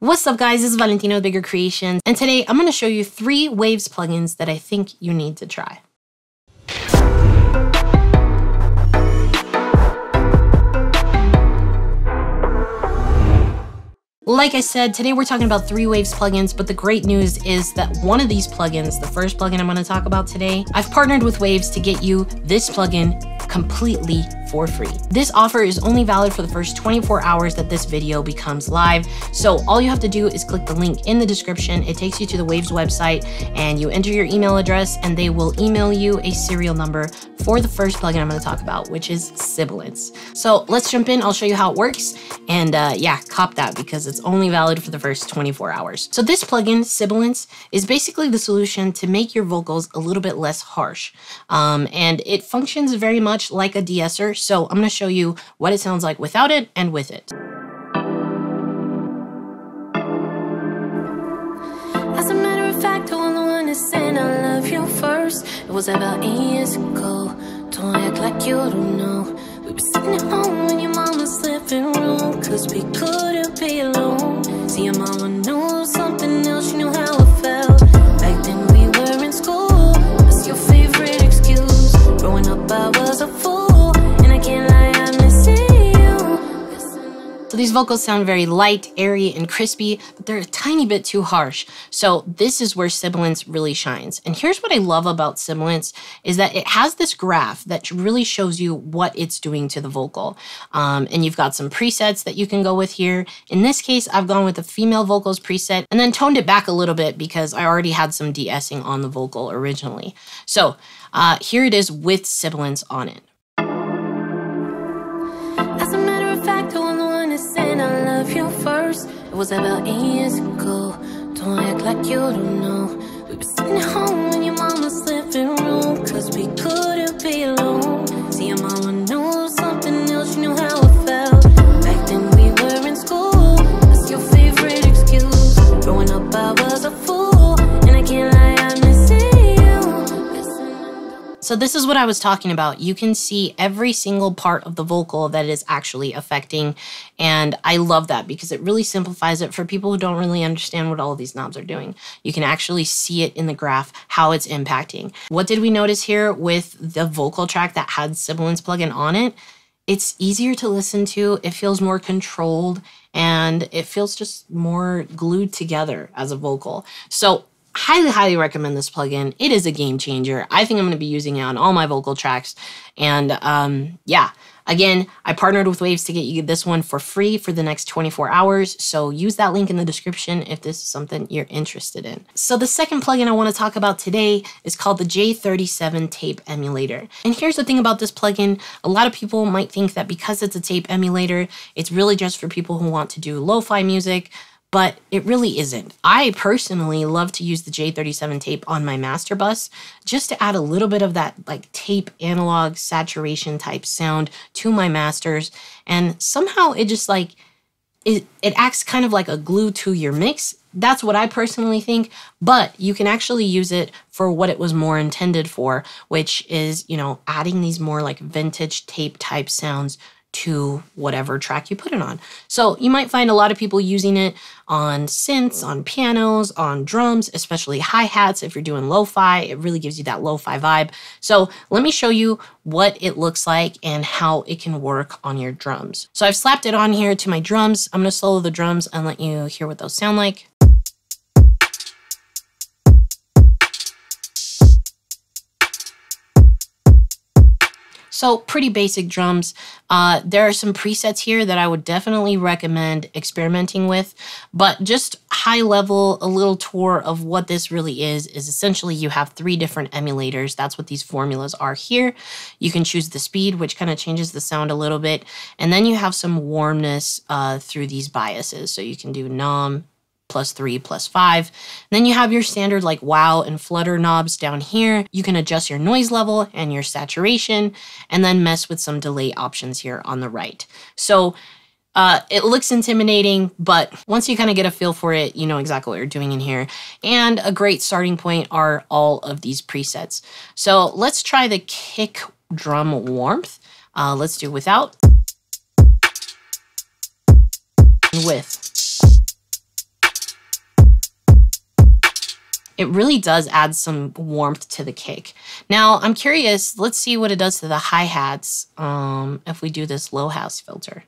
What's up guys, this is Valentina with Bigger Creations, and today I'm going to show you 3 Waves plugins that I think you need to try. Like I said, today we're talking about 3 Waves plugins, but the great news is that one of these plugins, the first plugin I'm going to talk about today, I've partnered with Waves to get you this plugin completely for free. This offer is only valid for the first 24 hours that this video becomes live. So all you have to do is click the link in the description. It takes you to the Waves website and you enter your email address and they will email you a serial number for the first plugin I'm going to talk about, which is Sibilance. So let's jump in. I'll show you how it works. And yeah, cop that because it's only valid for the first 24 hours. So this plugin, Sibilance, is basically the solution to make your vocals a little bit less harsh. And it functions very much like a de-esser. So I'm going to show you what it sounds like without it and with it. As a matter of fact, I was the one that said I love you first. It was about 8 years ago. Don't act like you don't know. We were sitting at home in your mama's living room, cause we couldn't be alone. See, your mama knew something else, she knew how I felt. Back then we were in school, that's your favorite excuse. Growing up I was a fool, and I can't lie, I miss you. So these vocals sound very light, airy, and crispy, but they're a tiny bit too harsh. So this is where Sibilance really shines. And here's what I love about Sibilance is that it has this graph that really shows you what it's doing to the vocal. And you've got some presets that you can go with here. In this case, I've gone with the female vocals preset and then toned it back a little bit because I already had some de-essing on the vocal originally. So here it is with Sibilance on it. As a matter of fact, I was the one that said I love you first. It was about 8 years ago. Don't act like you don't know. We were sitting at home in your mama's living room, cause we couldn't be alone. See, your mama knew something else, she knew how I felt. Back then we were in school, that's your favorite excuse. Growing up I was a fool, and I can't lie, I miss you. So this is what I was talking about. You can see every single part of the vocal that it is actually affecting. And I love that because it really simplifies it for people who don't really understand what all of these knobs are doing. You can actually see it in the graph, how it's impacting. What did we notice here with the vocal track that had Sibilance plugin on it? It's easier to listen to, it feels more controlled, and it feels just more glued together as a vocal. So highly recommend this plugin. It is a game changer. I think I'm going to be using it on all my vocal tracks. And yeah, again, I partnered with Waves to get you this one for free for the next 24 hours. So use that link in the description if this is something you're interested in. So the second plugin I want to talk about today is called the J37 Tape emulator. And here's the thing about this plugin. A lot of people might think that because it's a tape emulator, it's really just for people who want to do lo-fi music, but it really isn't. I personally love to use the J37 Tape on my master bus just to add a little bit of that like tape analog saturation type sound to my masters. And somehow it just like, it acts kind of like a glue to your mix. That's what I personally think, but you can actually use it for what it was more intended for, which is, you know, adding these more like vintage tape type sounds to whatever track you put it on. So you might find a lot of people using it on synths, on pianos, on drums, especially hi-hats. If you're doing lo-fi, it really gives you that lo-fi vibe. So let me show you what it looks like and how it can work on your drums. So I've slapped it on here to my drums. I'm gonna solo the drums and let you hear what those sound like. So pretty basic drums. There are some presets here that I would definitely recommend experimenting with, but just high level, a little tour of what this really is essentially you have 3 different emulators. That's what these formulas are here. You can choose the speed, which kind of changes the sound a little bit. And then you have some warmness through these biases. So you can do nom, +3, +5. And then you have your standard like wow and flutter knobs down here. You can adjust your noise level and your saturation, and then mess with some delay options here on the right. So it looks intimidating, but once you kind of get a feel for it, you know exactly what you're doing in here. And a great starting point are all of these presets. So let's try the kick drum warmth. Let's do without, with. it really does add some warmth to the kick. Now, I'm curious, let's see what it does to the hi-hats if we do this low house filter.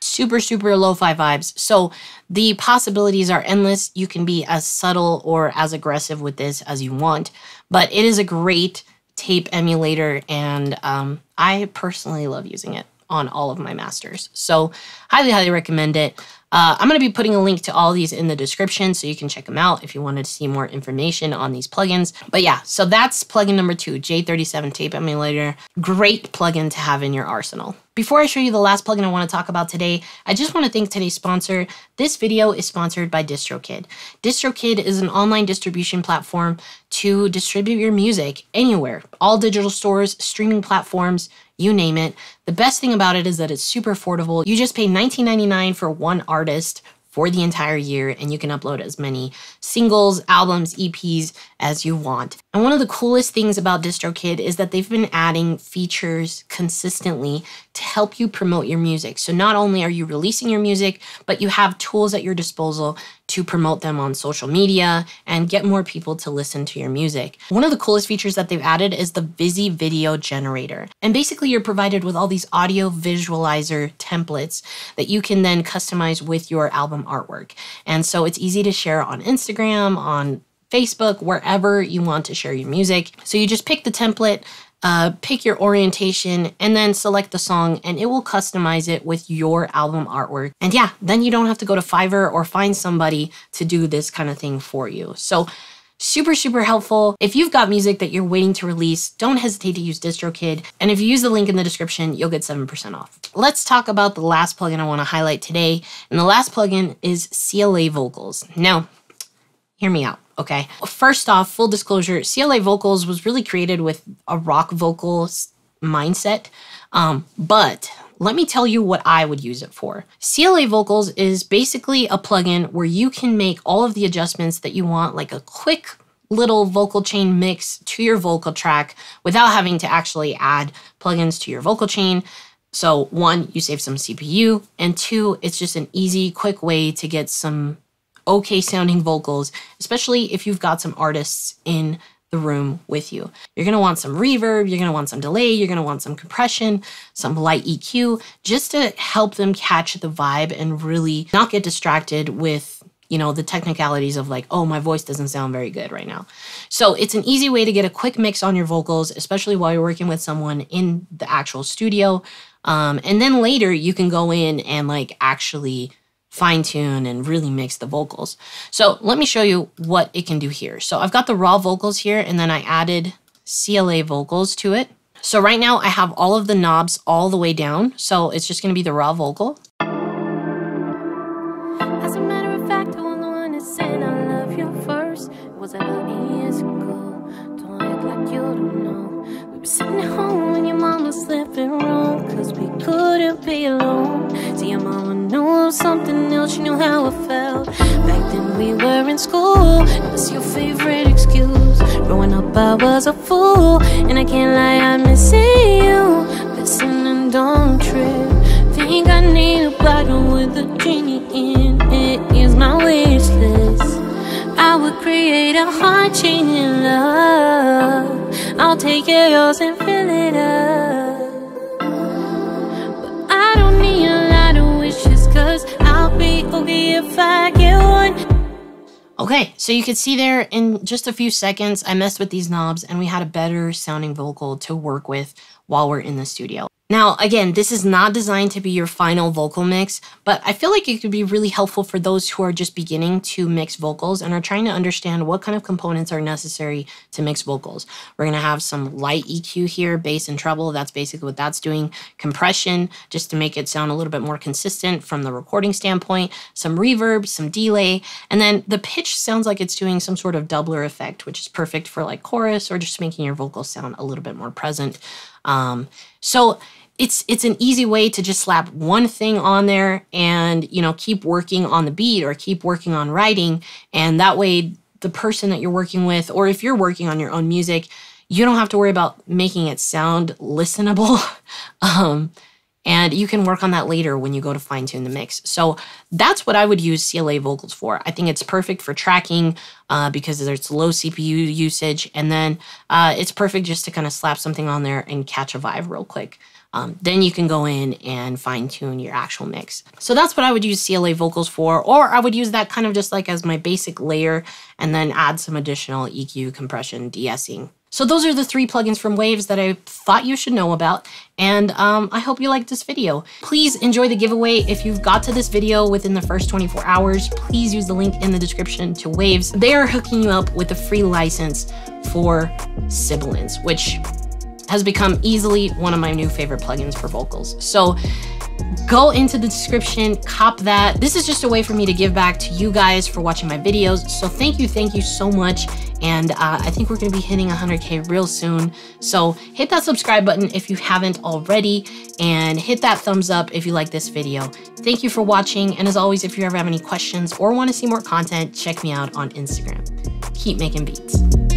Super, super lo-fi vibes. So the possibilities are endless. You can be as subtle or as aggressive with this as you want, but it is a great tape emulator, and I personally love using it on all of my masters. So highly, highly recommend it. I'm going to be putting a link to all these in the description so you can check them out if you wanted to see more information on these plugins. But yeah, so that's plugin number 2, J37 Tape Emulator. Great plugin to have in your arsenal. Before I show you the last plugin I want to talk about today, I just want to thank today's sponsor. This video is sponsored by DistroKid. DistroKid is an online distribution platform to distribute your music anywhere. All digital stores, streaming platforms, you name it. The best thing about it is that it's super affordable. You just pay $19.99 for one artist for the entire year, and you can upload as many singles, albums, EPs as you want. And one of the coolest things about DistroKid is that they've been adding features consistently to help you promote your music. So not only are you releasing your music, but you have tools at your disposal to promote them on social media and get more people to listen to your music. One of the coolest features that they've added is the Visi Video Generator. And basically you're provided with all these audio visualizer templates that you can then customize with your album artwork. And so it's easy to share on Instagram, on Facebook, wherever you want to share your music. So you just pick the template, pick your orientation, and then select the song, and it will customize it with your album artwork. And yeah, then you don't have to go to Fiverr or find somebody to do this kind of thing for you. So super, super helpful. If you've got music that you're waiting to release, don't hesitate to use DistroKid. And if you use the link in the description, you'll get 7% off. Let's talk about the last plugin I want to highlight today. And the last plugin is CLA Vocals. Now, hear me out. Okay. First off, full disclosure, CLA Vocals was really created with a rock vocals mindset. But let me tell you what I would use it for. CLA Vocals is basically a plugin where you can make all of the adjustments that you want, like a quick little vocal chain mix to your vocal track without having to actually add plugins to your vocal chain. So 1, you save some CPU, and 2, it's just an easy, quick way to get some okay sounding vocals, especially if you've got some artists in the room with you. You're gonna want some reverb, you're gonna want some delay, you're gonna want some compression, some light EQ, just to help them catch the vibe and really not get distracted with, you know, the technicalities of like, oh, my voice doesn't sound very good right now. So it's an easy way to get a quick mix on your vocals, especially while you're working with someone in the actual studio. And then later you can go in and like actually fine tune and really mix the vocals. So let me show you what it can do here. So I've got the raw vocals here, and then I added CLA Vocals to it. So right now I have all of the knobs all the way down. So it's just gonna be the raw vocal. As a matter of fact, I was the one that said I love you first. It was about years ago. Don't act like you don't know. We were sitting at home in your mama's living room, cause we couldn't be alone. See, your mama knew something else, she knew how I felt. Back then we were in school, it was your favorite excuse. Growing up I was a fool, and I can't lie, I miss you. Listen and don't trip. Think I need a bottle with a genie in it. Is my wish list. I would create a heart-changing love. I'll take care of yours and fill it up. But I don't need a lot of wishes, cause I'll be okay if I get one. Okay, so you could see there in just a few seconds, I messed with these knobs and we had a better sounding vocal to work with while we're in the studio. Now, again, this is not designed to be your final vocal mix, but I feel like it could be really helpful for those who are just beginning to mix vocals and are trying to understand what kind of components are necessary to mix vocals. We're gonna have some light EQ here, bass and treble. That's basically what that's doing. Compression, just to make it sound a little bit more consistent from the recording standpoint. Some reverb, some delay, and then the pitch sounds like it's doing some sort of doubler effect, which is perfect for like chorus or just making your vocals sound a little bit more present. So it's an easy way to just slap one thing on there and, you know, keep working on the beat or keep working on writing. And that way the person that you're working with, or if you're working on your own music, you don't have to worry about making it sound listenable. and you can work on that later when you go to fine tune the mix. So that's what I would use CLA Vocals for. I think it's perfect for tracking because there's low CPU usage, and then it's perfect just to kind of slap something on there and catch a vibe real quick. Then you can go in and fine tune your actual mix. So that's what I would use CLA Vocals for, or I would use that kind of just like as my basic layer and then add some additional EQ, compression, de-essing. So those are the 3 plugins from Waves that I thought you should know about, and I hope you liked this video. Please enjoy the giveaway. If you've got to this video within the first 24 hours, please use the link in the description to Waves. They are hooking you up with a free license for Sibilance, which has become easily one of my new favorite plugins for vocals. So go into the description, cop that. This is just a way for me to give back to you guys for watching my videos. So thank you so much. And I think we're gonna be hitting 100K real soon. So hit that subscribe button if you haven't already, and hit that thumbs up if you like this video. Thank you for watching. And as always, if you ever have any questions or wanna see more content, check me out on Instagram. Keep making beats.